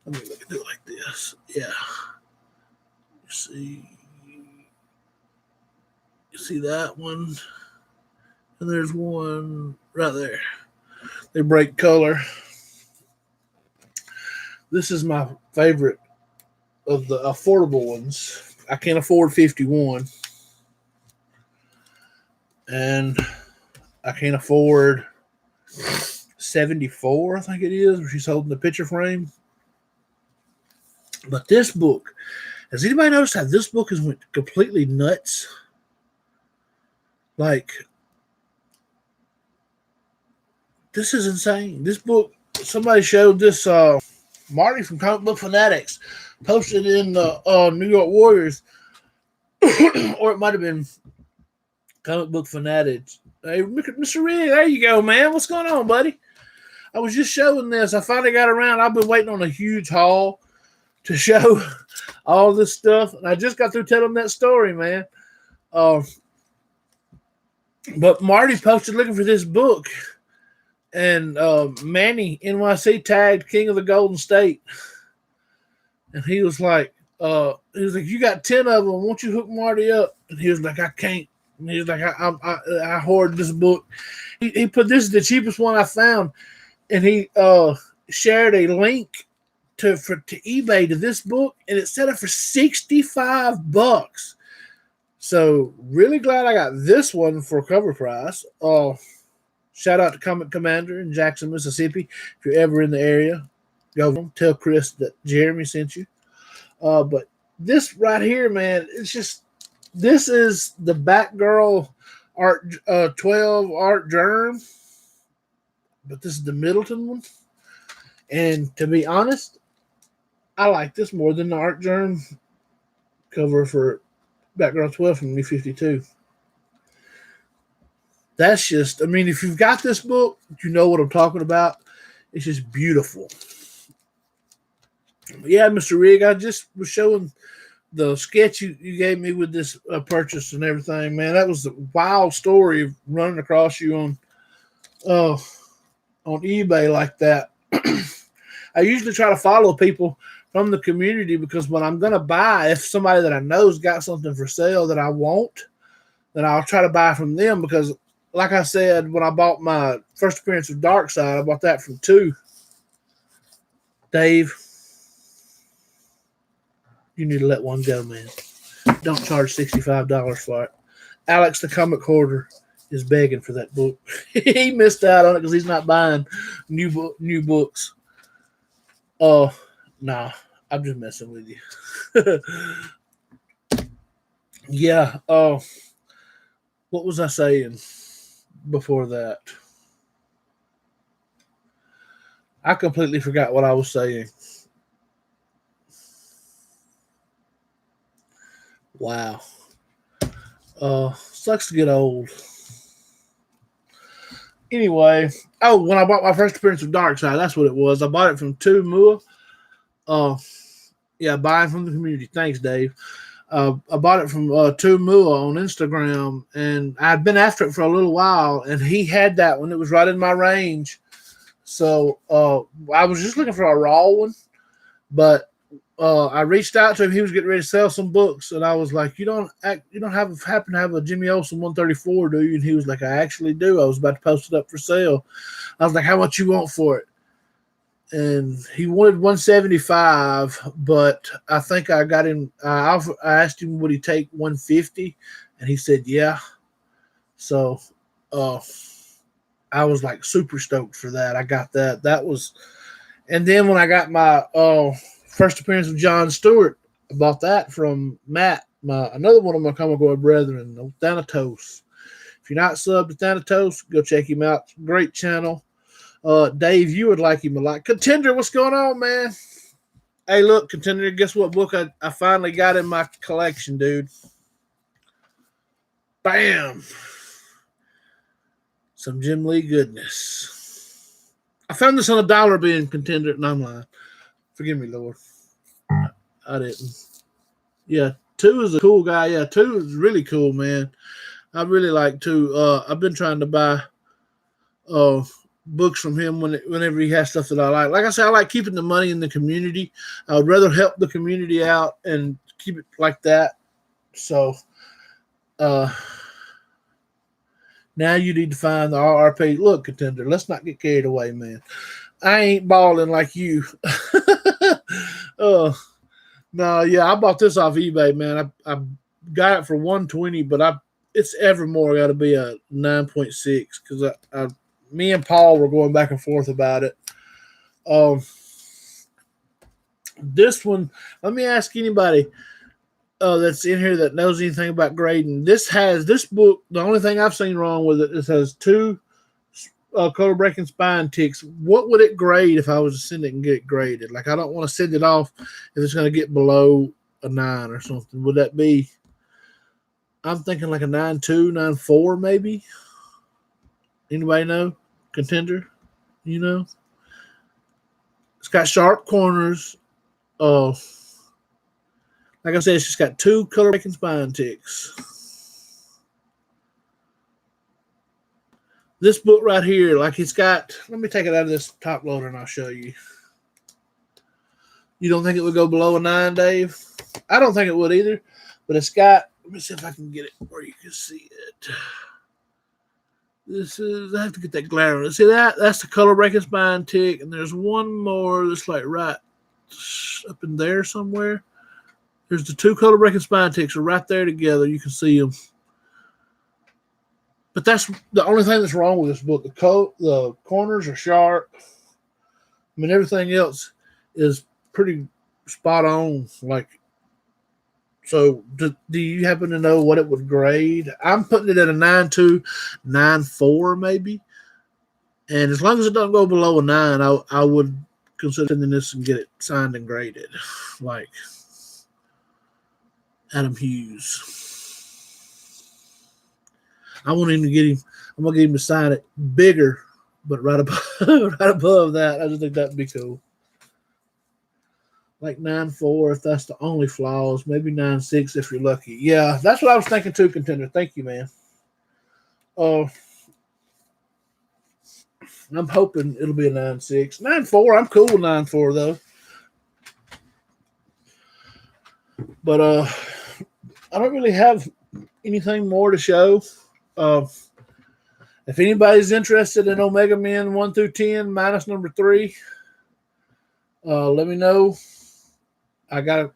let me do it like this. Yeah. You see that one? And there's one right there. They break color. This is my favorite of the affordable ones. I can't afford 51. And I can't afford 74, I think it is, where she's holding the picture frame. But this book, has anybody noticed how this book has went completely nuts? Like, this is insane. This book, somebody showed this, Marty from Comic Book Fanatics posted in the New York Warriors, or it might have been Comic Book Fanatics. Hey, Mr. Rig, there you go, man. What's going on, buddy? I was just showing this. I finally got around. I've been waiting on a huge haul to show all this stuff, and I just got through telling that story, man. But Marty posted looking for this book, and Manny NYC tagged King of the Golden State, and he was like, you got 10 of them. Won't you hook Marty up? And he was like, I can't. And he was like, I hoard this book. He put, this is the cheapest one I found, and he shared a link to eBay to this book, and it set up for $65. So really glad I got this one for cover price. Shout out to Comic Commander in Jackson, Mississippi. If you're ever in the area, go tell Chris that Jeremy sent you. But this right here, man, it's just, this is the Batgirl art 12 art germ, but this is the Middleton one. And to be honest, I like this more than the art germ cover for Batgirl 12 from New 52. That's just, I mean, if you've got this book, you know what I'm talking about. It's just beautiful. But yeah, Mr. Rig, I just was showing the sketch you gave me with this purchase and everything, man, that was a wild story of running across you uh, on eBay like that. I usually try to follow people from the community because when I'm gonna buy, if somebody that I know's got something for sale that I want, then I'll try to buy from them because, like I said, when I bought my first appearance of Dark Side, I bought that from two. Dave, you need to let one go, man. Don't charge $65 for it. Alex, the comic hoarder, is begging for that book. He missed out on it because he's not buying new books. Oh, nah, I'm just messing with you. Yeah. Oh, what was I saying before that? I completely forgot what I was saying. Wow. Sucks to get old. Anyway, oh, when I bought my first appearance of Darkseid, that's what it was. I bought it from Tu Mua. Uh, yeah, buying from the community. Thanks, Dave. I bought it from Tu Mua on Instagram, and I'd been after it for a little while, and he had that one. It was right in my range. So I was just looking for a raw one, but I reached out to him. He was getting ready to sell some books, and I was like, you don't happen to have a Jimmy Olsen 134, do you? And he was like, I actually do. I was about to post it up for sale. I was like, how much you want for it? And he wanted 175, but I think I got him. I asked him would he take 150, and he said yeah. So I was like super stoked for that. I got that. That was, and then when I got my first appearance of John Stewart, I bought that from Matt, another one of my comic book brethren, Thanatos. If you're not subbed to Thanatos, go check him out. Great channel. Dave, you would like him a lot. Contender, what's going on, man? Hey, look, Contender, guess what book I finally got in my collection, dude? Bam! Some Jim Lee goodness. I found this on $1 being Contender, and I'm lying. Forgive me, Lord. I didn't. Yeah, Tu is a cool guy. Yeah, Tu is really cool, man. I really like Tu. I've been trying to buy books from him whenever he has stuff that I like. Like I said, I like keeping the money in the community. I would rather help the community out and keep it like that. So now you need to find the RRP. Look, Contender, let's not get carried away, man. I ain't balling like you. No, yeah, I bought this off eBay, man. I got it for 120, but it's Evermore got to be a 9.6 because me and Paul were going back and forth about it. This one, let me ask anybody that's in here that knows anything about grading. This book, the only thing I've seen wrong with it has 2 color breaking spine ticks. What would it grade if I was to send it and get it graded? Like, I don't want to send it off if it's going to get below a 9 or something. Would that be? I'm thinking like a 9.2, 9.4 maybe. Anybody know? Contender, you know? It's got sharp corners. Like I said, it's just got 2 color breaking spine ticks. This book right here, like it's got, let me take it out of this top loader and I'll show you. You don't think it would go below a 9, Dave? I don't think it would either, but it's got, let me see if I can get it where you can see it. This is, I have to get that glare on it. See that? That's the color breaking spine tick, and there's one more that's like right up in there somewhere. There's the 2 color breaking spine ticks are right there together. You can see them. But that's the only thing that's wrong with this book. The corners are sharp. I mean, everything else is pretty spot on. Like, so do you happen to know what it would grade? I'm putting it at a 9.2, 9.4 maybe. And as long as it doesn't go below a 9, I would consider sending this and get it signed and graded. Like Adam Hughes. I want him to get him. I'm gonna get him to sign it bigger, but right above that. I just think that'd be cool. like 9.4 if that's the only flaws. Maybe 9.6 if you're lucky. Yeah, that's what I was thinking too, Contender. Thank you, man. Uh, I'm hoping it'll be a 9.6. 9.4, I'm cool with 9.4 though. But I don't really have anything more to show. Uh, if anybody's interested in Omega Men 1 through 10 minus number 3, let me know. I got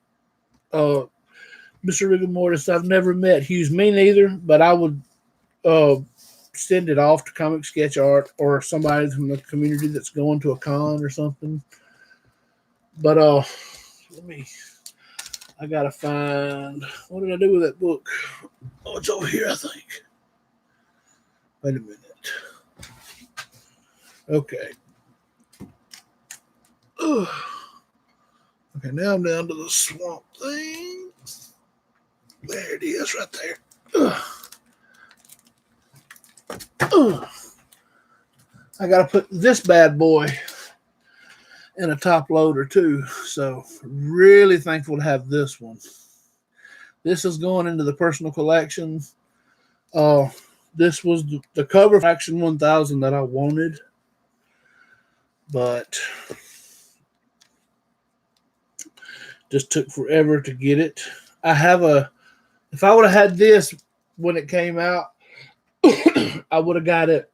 Mr. Rigor Mortis. I've never met Hughes, me neither, but I would send it off to Comic Sketch Art or somebody from the community that's going to a con or something. But I gotta find, what did I do with that book? Oh, it's over here, I think. Wait a minute. Okay. Ugh. Okay, now I'm down to the swamp thing. There it is, right there. Ugh. Ugh. I gotta put this bad boy in a top loader too. So really thankful to have this one. This is going into the personal collection. This was the cover for Action 1000 that I wanted, but just took forever to get it. If I would have had this when it came out, I would have got it.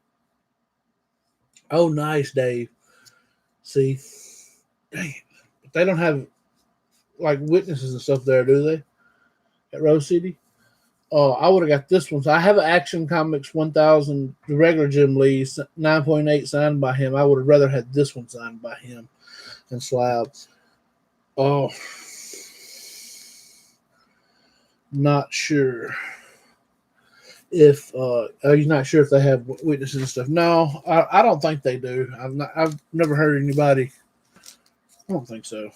Oh, nice, Dave. See, dang, but they don't have like witnesses and stuff there, do they? At Rose City. I would have got this one. So I have an Action Comics 1000, the regular Jim Lee 9.8 signed by him. I would have rather had this one signed by him and Slab. Oh, not sure if he's not sure if they have witnesses and stuff. No, I don't think they do. I've never heard anybody. I don't think so.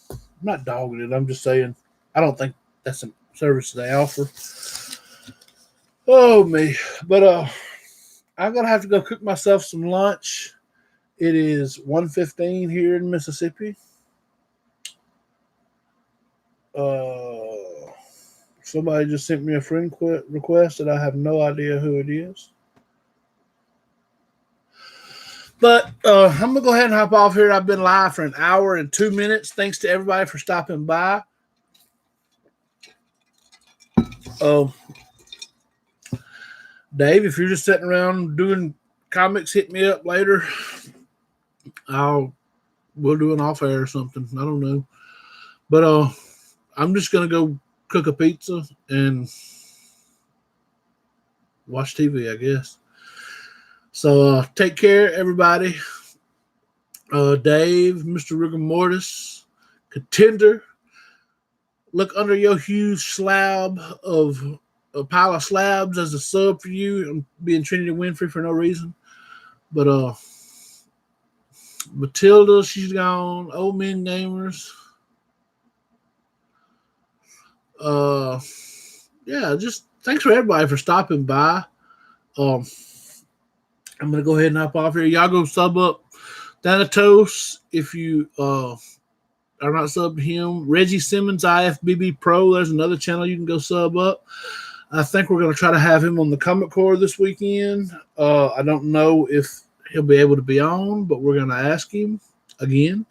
I'm not dogging it. I'm just saying I don't think that's a service they offer. Oh me, but I'm gonna have to go cook myself some lunch. It is 1:15 here in Mississippi. Somebody just sent me a friend request that I have no idea who it is. But I'm going to go ahead and hop off here. I've been live for an hour and 2 minutes. Thanks to everybody for stopping by. Dave, if you're just sitting around doing comics, hit me up later. We'll do an off air or something. I don't know. But I'm just going to go cook a pizza and watch TV, I guess. So take care, everybody. Dave, Mr. Rigor Mortis, Contender. Look under your huge slab of a pile of slabs as a sub for you. I'm being Trinity Winfrey for no reason. But Matilda, she's gone. Old Men Gamers. Yeah, just thanks for everybody for stopping by. I'm gonna go ahead and hop off here. Y'all go sub up Thanatos if you are not subbed to him. Reggie Simmons, IFBB Pro. There's another channel you can go sub up. I think we're gonna try to have him on the Comic Core this weekend. I don't know if he'll be able to be on, but we're gonna ask him again.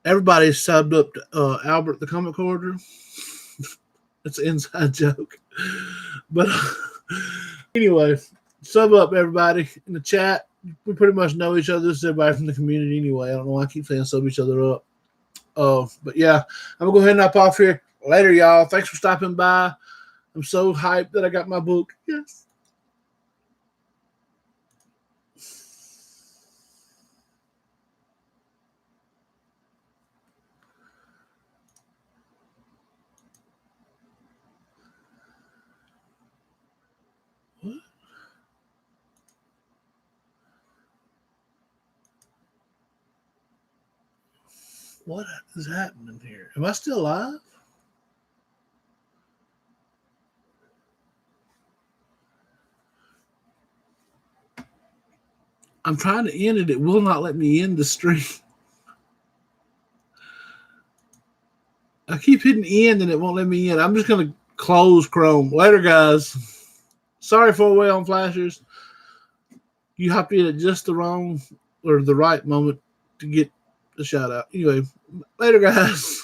Everybody's subbed up to Albert the Comic Hoarder. It's an inside joke. But anyway, sub up everybody in the chat. We pretty much know each other. This is everybody from the community anyway. I don't know why I keep saying sub each other up. But yeah, I'm going to go ahead and hop off here. Later, y'all. Thanks for stopping by. I'm so hyped that I got my book. Yes. What is happening here? Am I still live? I'm trying to end it. It will not let me end the stream. I keep hitting end and it won't let me in. I'm just gonna close Chrome. Later, guys. Sorry for away on flashers. You hopped in at just the wrong or the right moment to get the shout out. Anyway, later, guys.